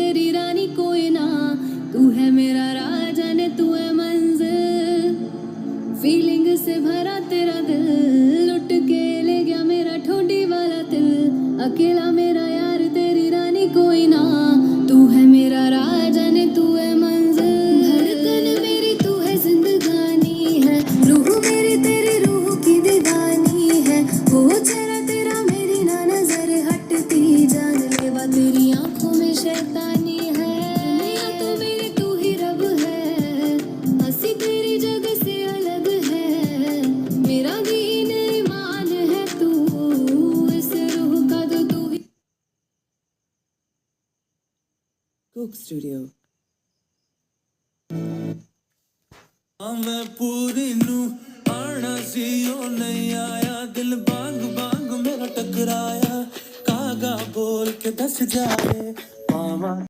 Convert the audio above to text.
तेरी रानी कोई ना, तू है मेरा राजा ने तू है मंजिल, फीलिंग से भरा तेरा दिल, लुट के ले गया मेरा ठोडी वाला दिल, अकेला मेरा यार तेरी रानी कोई ना, तू है मेरा राजा ने तू है मंजिल, धड़कन मेरी तू है जिंदगानी है, रूह मेरी तेरी रूह की दीवानी है, वो चेहरा तेरा मेरी ना नजर हटती, जान लेवा तेरी आंखों में शैतानी है, दुनिया तो मेरी तू ही रब है, हंसी तेरी जग से अलग है, मेरा दीन ईमान है तू, इस रूह का तो तू ही। Coke Studio. मैं पूरी नू आना सी ओ नहीं आया, दिल बांग बांग मेरा टकराया, कागा बोल के दस जाए मामा।